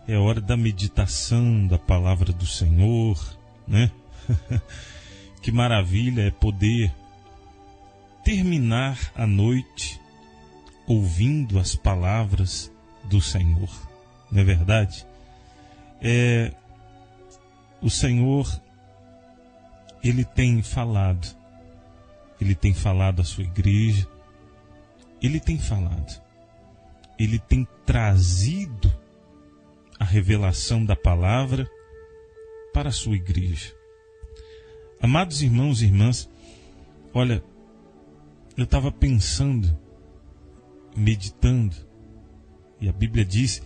é hora da meditação da palavra do Senhor, né? Que maravilha é poder terminar a noite ouvindo as palavras do Senhor, não é verdade? O Senhor, Ele tem falado à sua igreja, Ele tem trazido a revelação da palavra para a sua igreja. Amados irmãos e irmãs, olha, eu estava pensando, meditando, e a Bíblia diz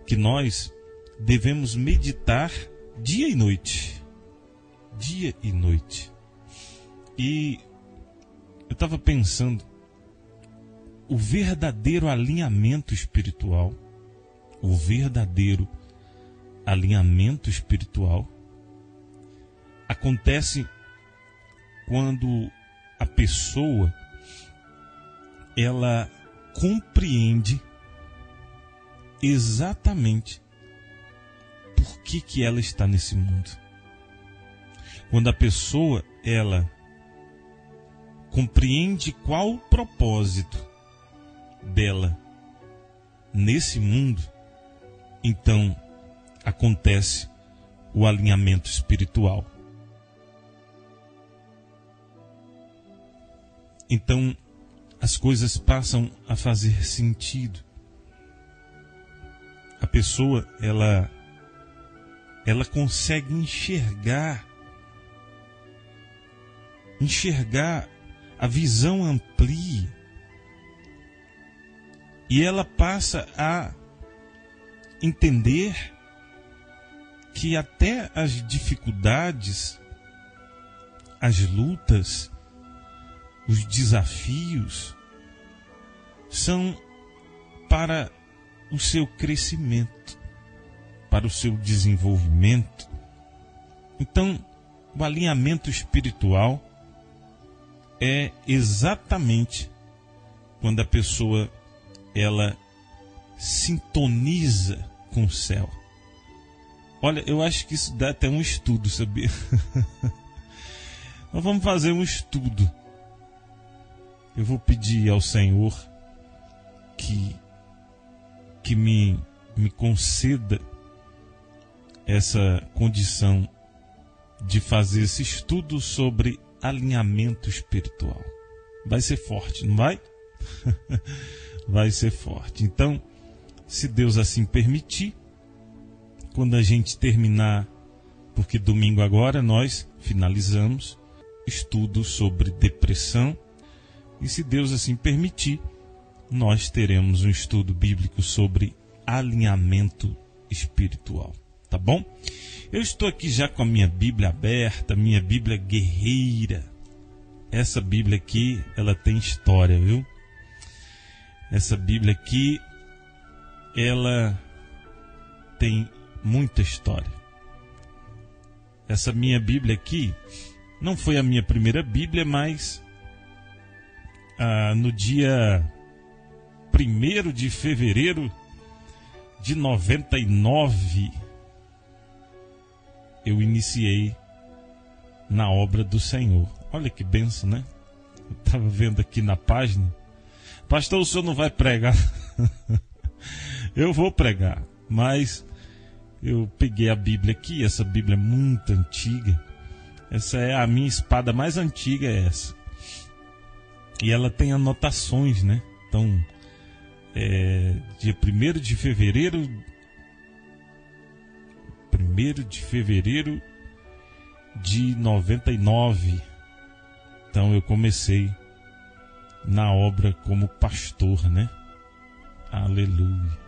que nós devemos meditar dia e noite. Dia e noite. E eu estava pensando, o verdadeiro alinhamento espiritual, acontece quando a pessoa ela compreende exatamente por que ela está nesse mundo. Quando a pessoa ela compreende qual o propósito dela nesse mundo, então acontece o alinhamento espiritual. Então as coisas passam a fazer sentido. A pessoa ela consegue enxergar, a visão amplia, e ela passa a entender que até as dificuldades, as lutas, os desafios são para o seu crescimento, para o seu desenvolvimento. Então, o alinhamento espiritual é exatamente quando a pessoa ela sintoniza com o céu. Olha, eu acho que isso dá até um estudo, sabia? Nós vamos fazer um estudo. Eu vou pedir ao Senhor que me conceda essa condição de fazer esse estudo sobre alinhamento espiritual. Vai ser forte, não vai? Vai ser forte. Então, se Deus assim permitir, quando a gente terminar, porque domingo agora nós finalizamos estudo sobre depressão, e se Deus assim permitir, nós teremos um estudo bíblico sobre alinhamento espiritual, tá bom? Eu estou aqui já com a minha Bíblia aberta, minha Bíblia guerreira. Essa Bíblia aqui, ela tem história, viu? Essa Bíblia aqui, ela tem muita história. Essa minha Bíblia aqui não foi a minha primeira Bíblia, mas no dia 1º de fevereiro de 99, eu iniciei na obra do Senhor. Olha que bênção, né? Eu estava vendo aqui na página. Pastor, o senhor não vai pregar? Eu vou pregar, mas eu peguei a Bíblia aqui, essa Bíblia é muito antiga. Essa é a minha espada mais antiga, é essa. E ela tem anotações, né? Então, dia 1º de fevereiro de 99. Então eu comecei na obra como pastor, né? Aleluia.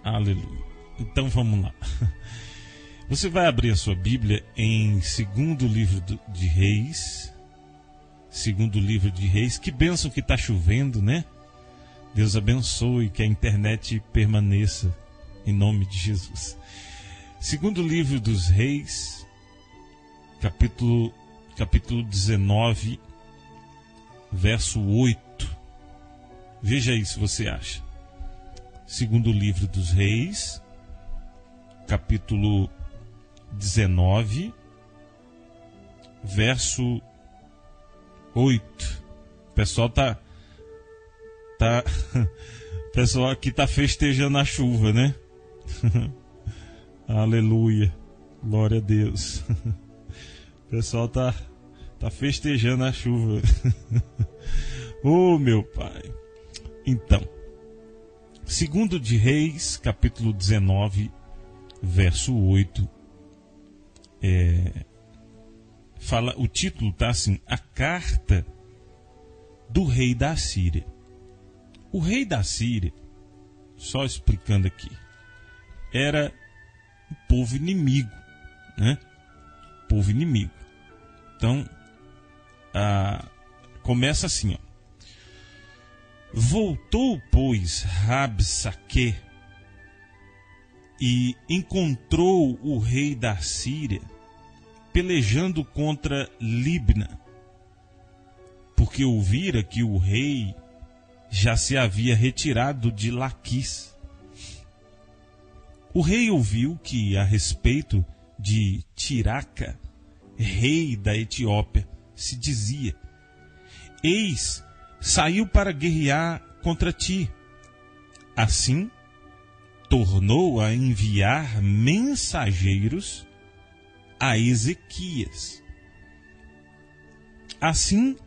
Aleluia. Então vamos lá. Você vai abrir a sua Bíblia em 2º livro de Reis. 2º livro de Reis. Que bênção que está chovendo, né? Deus abençoe, que a internet permaneça em nome de Jesus. 2º livro dos Reis, capítulo 19, verso 8. Veja aí se você acha. segundo livro dos Reis, capítulo 19, verso 8. O pessoal o pessoal aqui tá festejando a chuva, né? Aleluia. Glória a Deus. O pessoal tá festejando a chuva. Oh, meu Pai. Então, segundo de Reis, capítulo 19, verso 8. O título tá assim: a carta do rei da Síria. O rei da Síria, só explicando aqui, era o povo inimigo, né? Povo inimigo. Então, começa assim, ó. Voltou, pois, Rabsaque e encontrou o rei da Síria pelejando contra Libna, porque ouvira que o rei já se havia retirado de Laquis. O rei ouviu que, a respeito de Tiraca, rei da Etiópia, se dizia: eis, saiu para guerrear contra ti. Assim, tornou a enviar mensageiros a Ezequias. Assim,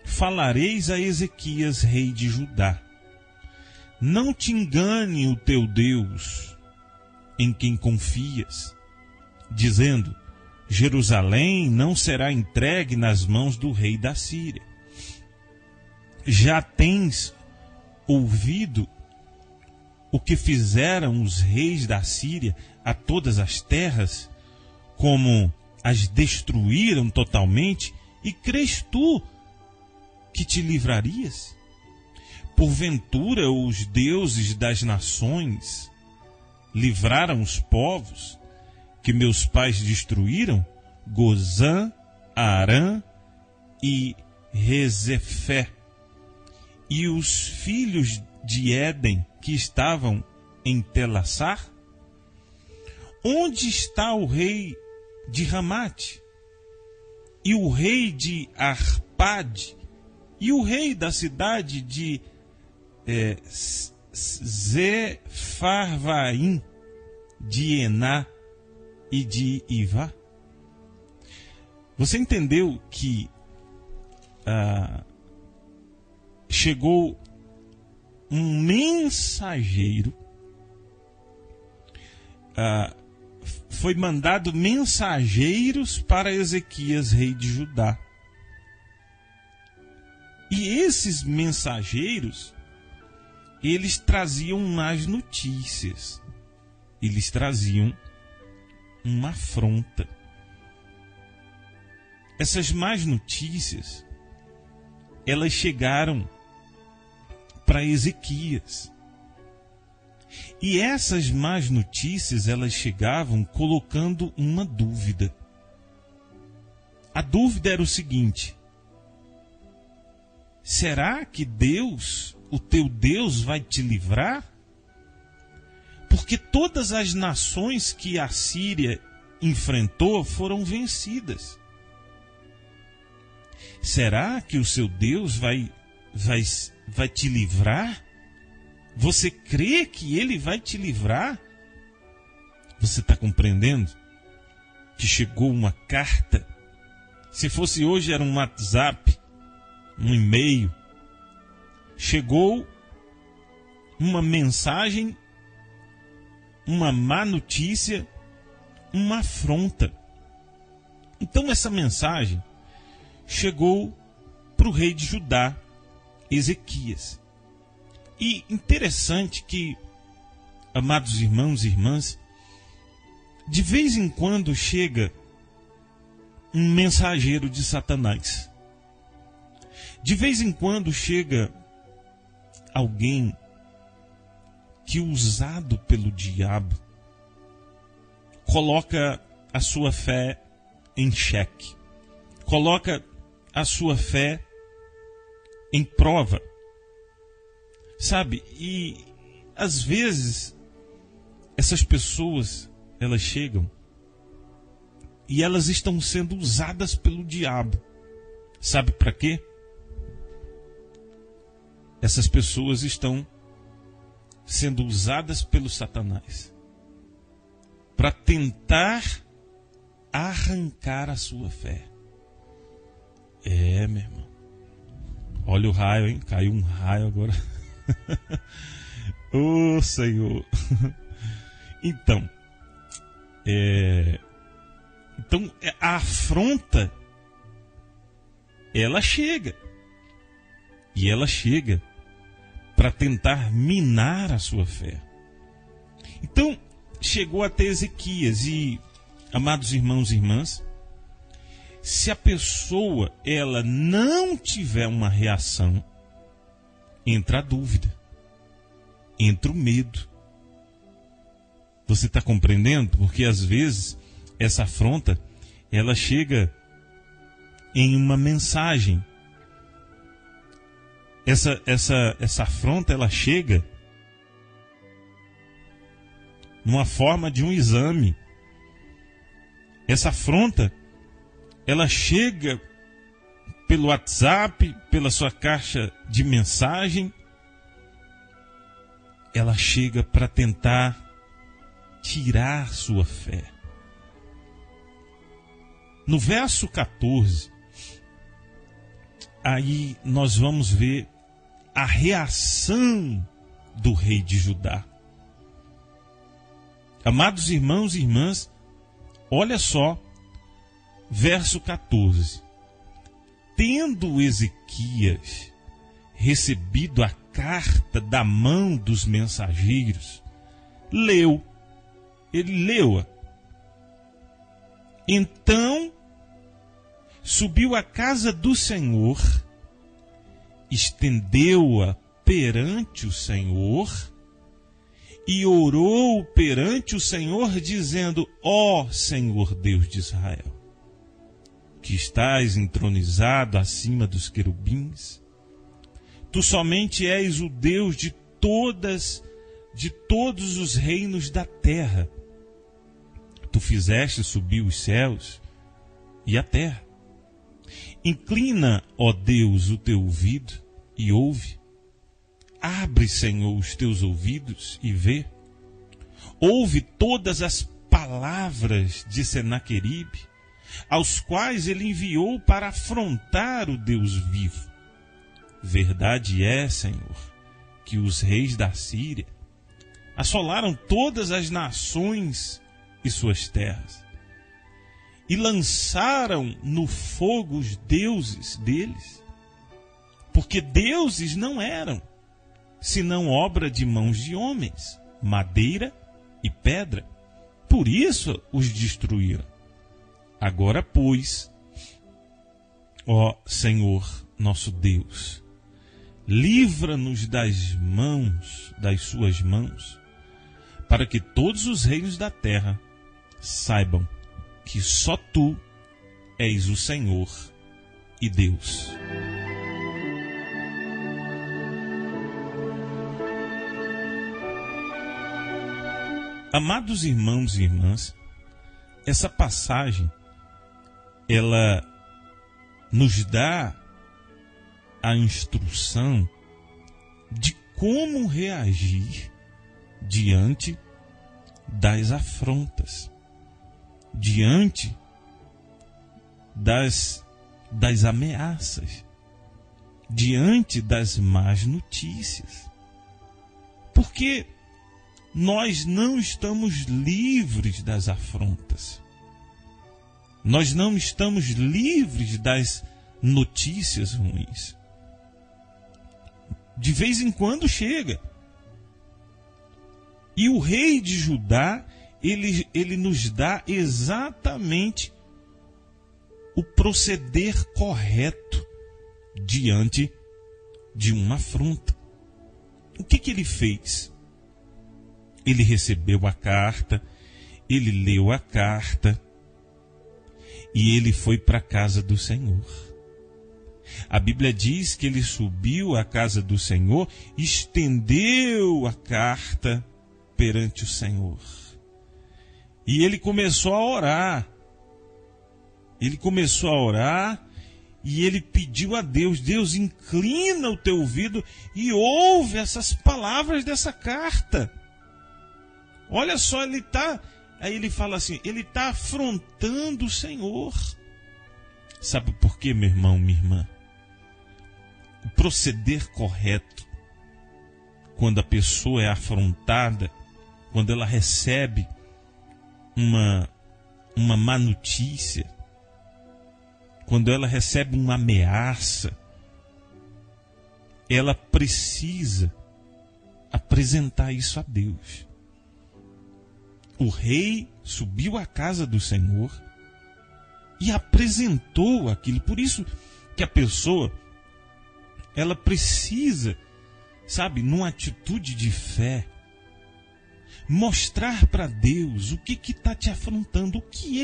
falareis a Ezequias, rei de Judá: não te engane o teu Deus, em quem confias, dizendo: Jerusalém não será entregue nas mãos do rei da Síria. Já tens ouvido o que fizeram os reis da Síria a todas as terras, como as destruíram totalmente, e crês tu que te livrarias? Porventura os deuses das nações livraram os povos que meus pais destruíram? Gozã, Arã e Rezefé, e os filhos de Éden que estavam em Telassar? Onde está o rei de Ramate, e o rei de Arpade, e o rei da cidade de Zefarvaim, de Ená e de Ivá? Você entendeu que chegou um mensageiro, foi mandado mensageiros para Ezequias, rei de Judá. E esses mensageiros, eles traziam más notícias. Eles traziam uma afronta. Essas más notícias, elas chegaram para Ezequias. E essas más notícias, elas chegavam colocando uma dúvida. A dúvida era o seguinte: será que Deus, o teu Deus, vai te livrar? Porque todas as nações que a Síria enfrentou foram vencidas. Será que o seu Deus vai te livrar? Você crê que Ele vai te livrar? Você está compreendendo que chegou uma carta? Se fosse hoje era um WhatsApp, um e-mail. Chegou uma mensagem, uma má notícia, uma afronta. Então essa mensagem chegou para o rei de Judá, Ezequias. E interessante que, amados irmãos e irmãs, de vez em quando chega um mensageiro de Satanás. De vez em quando chega alguém que, usado pelo diabo, coloca a sua fé em xeque, coloca a sua fé em prova. Sabe? E às vezes, essas pessoas, elas chegam e elas estão sendo usadas pelo diabo. Sabe para quê? Essas pessoas estão sendo usadas pelo Satanás para tentar arrancar a sua fé. Meu irmão. Olha o raio, hein? Caiu um raio agora. Ô Senhor. Então, a afronta, ela chega. E ela chega para tentar minar a sua fé. Então, chegou até Ezequias. E, amados irmãos e irmãs, se a pessoa ela não tiver uma reação, entra a dúvida, entra o medo. Você está compreendendo? Porque às vezes essa afronta ela chega em uma mensagem. Essa afronta ela chega numa forma de um exame. Essa afronta ela chega pelo WhatsApp, pela sua caixa de mensagem. Ela chega para tentar tirar sua fé. No verso 14, aí nós vamos ver a reação do rei de Judá. Amados irmãos e irmãs, olha só, verso 14. Tendo Ezequias recebido a carta da mão dos mensageiros, ele leu-a. Então subiu à casa do Senhor, estendeu-a perante o Senhor e orou perante o Senhor, dizendo: ó Senhor Deus de Israel, que estás entronizado acima dos querubins, tu somente és o Deus de todos os reinos da terra. Tu fizeste subir os céus e a terra. Inclina, ó Deus, o teu ouvido e ouve. Abre, Senhor, os teus ouvidos e vê. Ouve todas as palavras de Senaqueribe, aos quais ele enviou para afrontar o Deus vivo. Verdade é, Senhor, que os reis da Síria assolaram todas as nações e suas terras, e lançaram no fogo os deuses deles, porque deuses não eram, senão obra de mãos de homens, madeira e pedra. Por isso os destruíram. Agora, pois, ó Senhor nosso Deus, livra-nos das suas mãos, para que todos os reinos da terra saibam que só tu és o Senhor e Deus. Amados irmãos e irmãs, essa passagem, ela nos dá a instrução de como reagir diante das afrontas, diante das ameaças, diante das más notícias. Porque nós não estamos livres das afrontas. Nós não estamos livres das notícias ruins. De vez em quando chega. E o rei de Judá, ele nos dá exatamente o proceder correto diante de uma afronta. O que ele fez? Ele recebeu a carta, ele leu a carta e ele foi para a casa do Senhor. A Bíblia diz que ele subiu à casa do Senhor, estendeu a carta perante o Senhor. E ele começou a orar. Ele começou a orar e ele pediu a Deus: Deus, inclina o teu ouvido e ouve essas palavras dessa carta. Olha só, aí ele fala assim, ele está afrontando o Senhor. Sabe por quê, meu irmão, minha irmã? O proceder correto, quando a pessoa é afrontada, quando ela recebe uma má notícia, quando ela recebe uma ameaça, ela precisa apresentar isso a Deus. O rei subiu à casa do Senhor e apresentou aquilo. Por isso que a pessoa, ela precisa, sabe, numa atitude de fé, mostrar para Deus o que está te afrontando. O que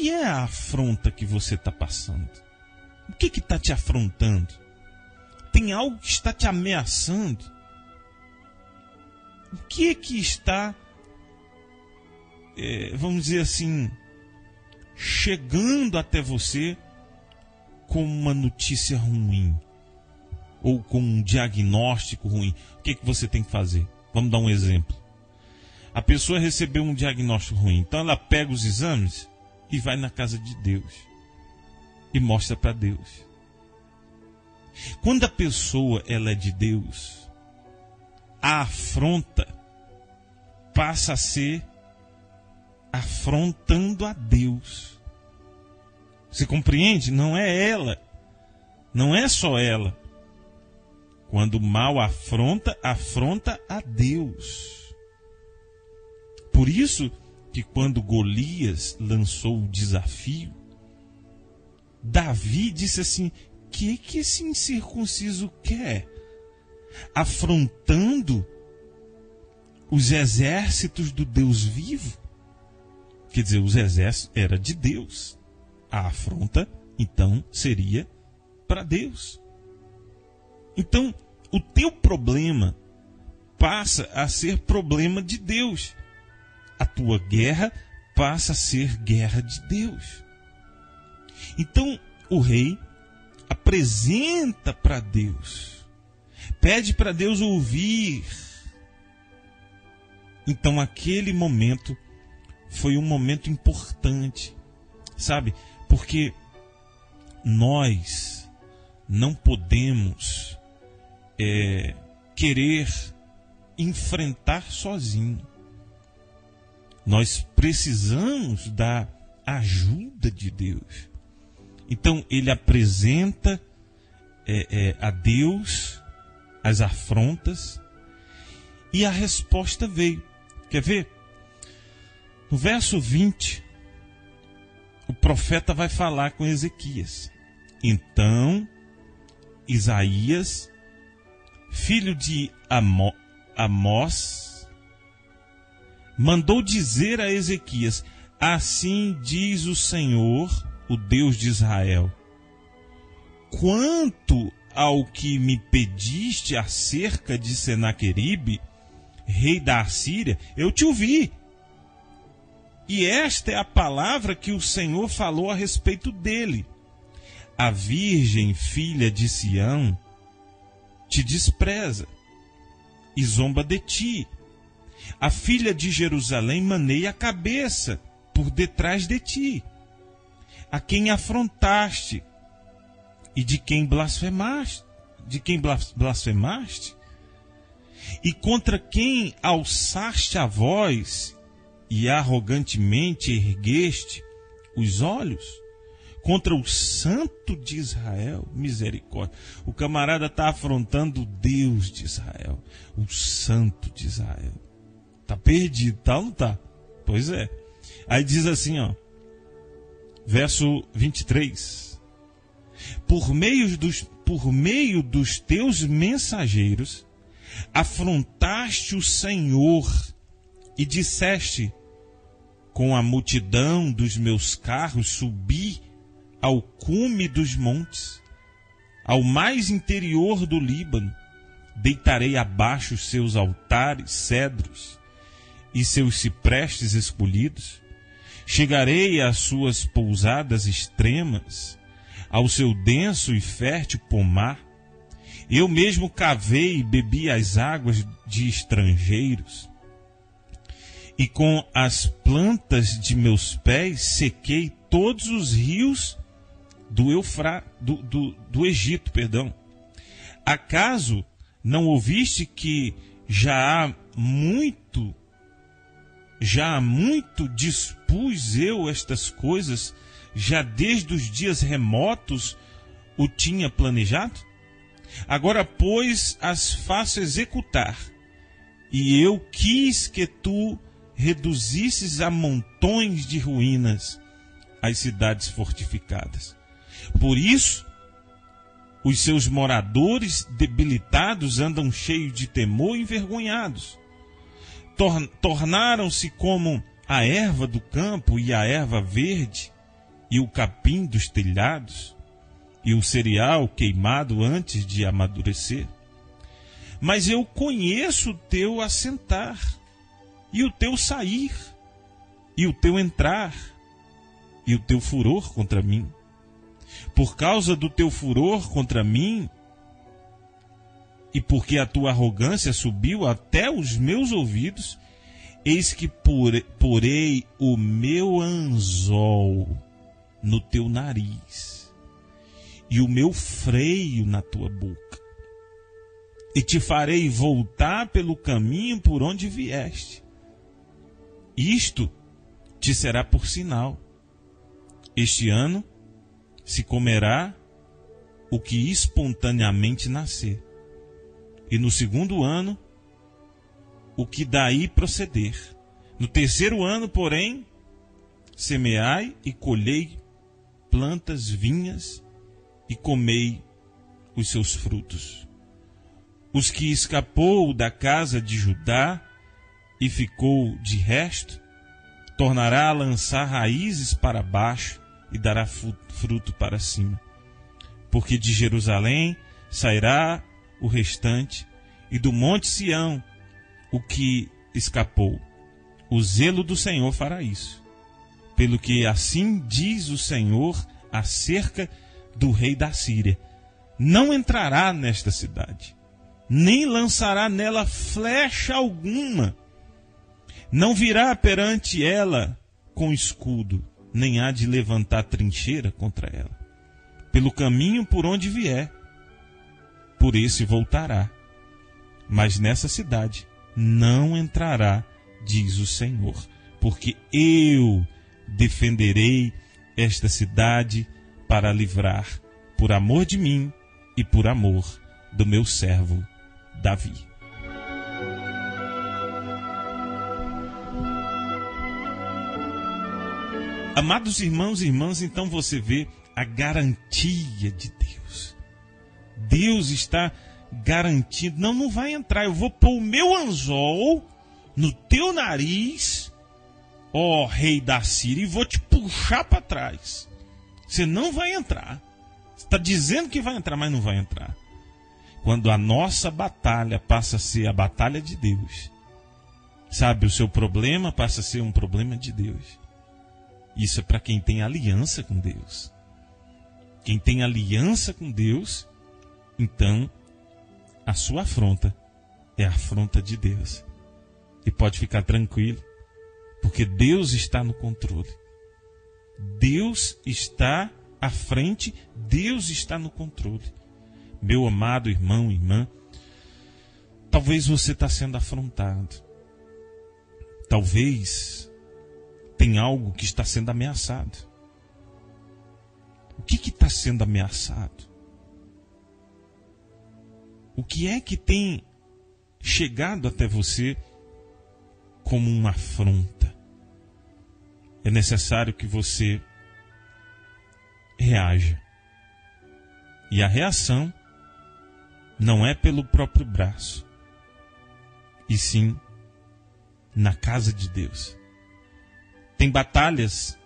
é a afronta que você está passando? O que está te afrontando? Tem algo que está te ameaçando? O que está, vamos dizer assim, chegando até você com uma notícia ruim? Ou com um diagnóstico ruim? O que você tem que fazer? Vamos dar um exemplo. A pessoa recebeu um diagnóstico ruim, então ela pega os exames e vai na casa de Deus e mostra para Deus. Quando a pessoa ela é de Deus, a afronta passa a ser afrontando a Deus. Você compreende? Não é ela, não é só ela. Quando o mal afronta a Deus. Por isso que quando Golias lançou o desafio, Davi disse assim: que esse incircunciso quer? Afrontando os exércitos do Deus vivo? Quer dizer, os exércitos eram de Deus. A afronta, então, seria para Deus. Então, o teu problema passa a ser problema de Deus. A tua guerra passa a ser guerra de Deus. Então, o rei apresenta para Deus, pede para Deus ouvir. Então, aquele momento foi um momento importante, sabe? Porque nós não podemos querer enfrentar sozinho. Nós precisamos da ajuda de Deus. Então ele apresenta a Deus as afrontas e a resposta veio. Quer ver? No verso 20, o profeta vai falar com Ezequias. Então Isaías, filho de Amós, mandou dizer a Ezequias: assim diz o Senhor, o Deus de Israel: quanto ao que me pediste acerca de Senaqueribe, rei da Assíria, eu te ouvi. E esta é a palavra que o Senhor falou a respeito dele: a virgem filha de Sião te despreza e zomba de ti. A filha de Jerusalém maneia a cabeça por detrás de ti, a quem afrontaste e de quem blasfemaste, e contra quem alçaste a voz e arrogantemente ergueste os olhos, contra o Santo de Israel. Misericórdia. O camarada está afrontando o Deus de Israel, o Santo de Israel. Está perdido, tá ou não está? Pois é. Aí diz assim, ó, verso 23. Por meio dos teus mensageiros, afrontaste o Senhor e disseste: com a multidão dos meus carros subi ao cume dos montes. ao mais interior do Líbano, deitarei abaixo os seus altares, cedros e seus ciprestes escolhidos. Chegarei às suas pousadas extremas, ao seu denso e fértil pomar. Eu mesmo cavei e bebi as águas de estrangeiros, e com as plantas de meus pés sequei todos os rios do Egito. Acaso não ouviste que já há muito dispus eu estas coisas, já desde os dias remotos o tinha planejado? Agora, pois, as faço executar, e eu quis que tu reduzisses a montões de ruínas as cidades fortificadas. Por isso, os seus moradores debilitados andam cheios de temor e envergonhados. Tornaram-se como a erva do campo e a erva verde e o capim dos telhados e o cereal queimado antes de amadurecer. Mas eu conheço o teu assentar e o teu sair e o teu entrar e o teu furor contra mim. Por causa do teu furor contra mim, e porque a tua arrogância subiu até os meus ouvidos, eis que porei o meu anzol no teu nariz e o meu freio na tua boca, e te farei voltar pelo caminho por onde vieste. Isto te será por sinal. Este ano se comerá o que espontaneamente nascer, e no segundo ano o que daí proceder. No terceiro ano, porém, semeai e colhei plantas, vinhas, e comei os seus frutos. Os que escapou da casa de Judá e ficou de resto, tornará a lançar raízes para baixo e dará fruto para cima. Porque de Jerusalém sairá o restante, e do monte Sião o que escapou. O zelo do Senhor fará isso. Pelo que assim diz o Senhor acerca do rei da Síria: não entrará nesta cidade, nem lançará nela flecha alguma, não virá perante ela com escudo, nem há de levantar trincheira contra ela. Pelo caminho por onde vier, por esse voltará, mas nessa cidade não entrará, diz o Senhor, porque eu defenderei esta cidade para livrar, por amor de mim e por amor do meu servo Davi. Amados irmãos e irmãs, então você vê a garantia de Deus. Deus está garantindo: não vai entrar, eu vou pôr o meu anzol no teu nariz, ó rei da Síria, e vou te puxar para trás. Você não vai entrar. Você está dizendo que vai entrar, mas não vai entrar. Quando a nossa batalha passa a ser a batalha de Deus, sabe, o seu problema passa a ser um problema de Deus. Isso é para quem tem aliança com Deus. Quem tem aliança com Deus, então a sua afronta é a afronta de Deus. E pode ficar tranquilo, porque Deus está no controle. Deus está à frente, Deus está no controle. Meu amado irmão e irmã, talvez você está sendo afrontado. Talvez tem algo que está sendo ameaçado. O que está sendo ameaçado? O que é que tem chegado até você como uma afronta? É necessário que você reaja. E a reação não é pelo próprio braço, e sim na casa de Deus. Tem batalhas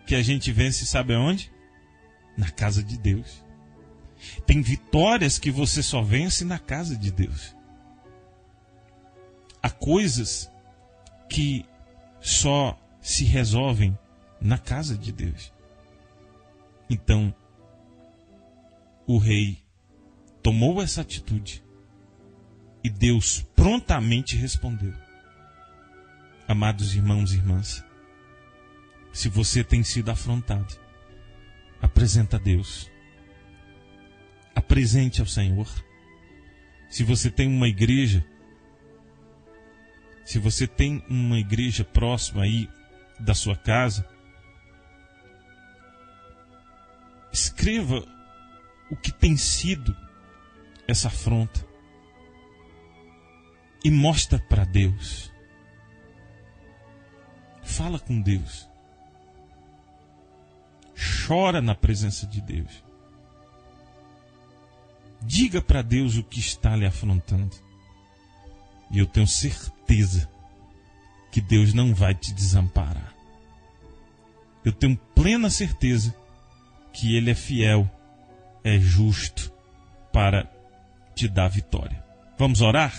que a gente vence, sabe aonde? Na casa de Deus. Tem vitórias que você só vence na casa de Deus. Há coisas que só se resolvem na casa de Deus. Então, o rei tomou essa atitude e Deus prontamente respondeu. Amados irmãos e irmãs, se você tem sido afrontado, apresenta a Deus. Apresente ao Senhor. Se você tem uma igreja, próxima aí da sua casa, escreva o que tem sido essa afronta e mostra para Deus. Fala com Deus. Chora na presença de Deus. Diga para Deus o que está lhe afrontando. E eu tenho certeza que Deus não vai te desamparar. Eu tenho plena certeza que Ele é fiel, é justo para te dar vitória. Vamos orar?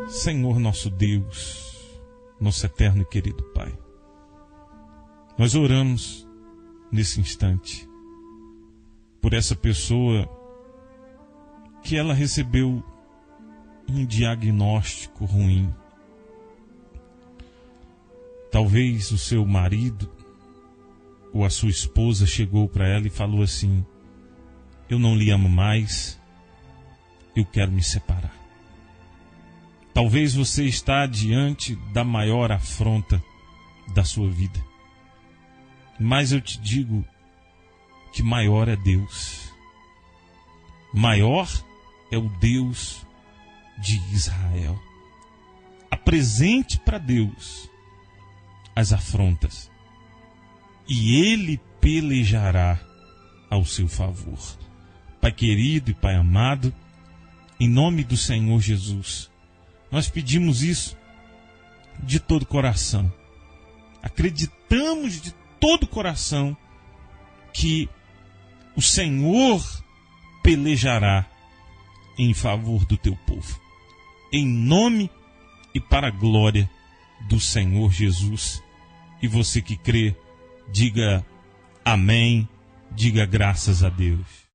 Senhor nosso Deus, nosso eterno e querido Pai, nós oramos nesse instante por essa pessoa que ela recebeu um diagnóstico ruim. Talvez o seu marido ou a sua esposa chegou para ela e falou assim: eu não lhe amo mais, eu quero me separar. Talvez você está diante da maior afronta da sua vida. Mas eu te digo que maior é Deus. Maior é o Deus de Israel. Apresente para Deus as afrontas e Ele pelejará ao seu favor. Pai querido e Pai amado, em nome do Senhor Jesus, nós pedimos isso de todo coração. Acreditamos de todo coração que o Senhor pelejará em favor do teu povo. Em nome e para a glória do Senhor Jesus. E você que crê, diga amém, diga graças a Deus.